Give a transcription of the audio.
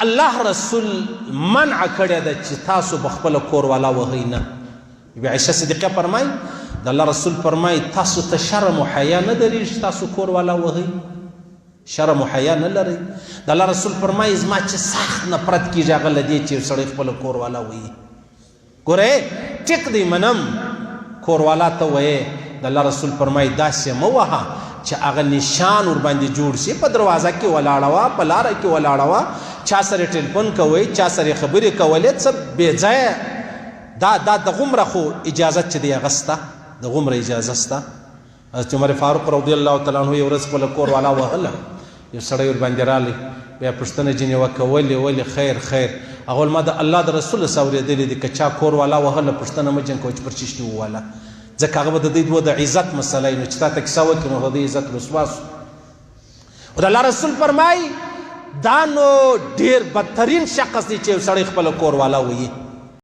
الله رسول منع کړی ده چې تاسو به خپله کور والا وهئ نه. بی عایشه صدیقه فرمایي د الله رسول فرمایي تاسو ته شرم و حیا نه درېږي تاسو کور والا وهئ، شرم و حیا نه لرئ. د الله رسول فرمایي زما چې سخت نفرت کېږي هغه له دې چې یو سړی خپله کور والا وهي. ګورئ ټیک دی منم کور والا ته وایې، د الله رسول فرمایي داسې مه وهه چې هغه نشان ورباندې جوړ شي، په دروازه کې ولاړه وه، په لاره کې ولاړه وه، چا سره ټلیفون کوئ، چا سره خبرې کولې، څه بې ځایه دا دغومره خو اجازت چې دی هغه شته، دغومره اجازه شته. حضرت عمر فاروق رضی الله تعالی عنه یو ورځ خپله کور والا وهله، یو سړی ورباندې رالی، بیا پوښتنه ځینې وکړه ولې خیر خیر، هغه ویل ما د الله د رسول څخه اورېدلي دي که چا کور والا وهله پوښتنه مه جنګ کوه چې پر چشتي وواله، ځکه هغه به د دوی دوه د عزت مسله وي، نو چې تا ته کیسه وکړي نو د عزت رسوا سو. او د الله رسول فرمایي دا نو ډېر بدترین شخص دی چې یو سړی خپله کور والا وهي.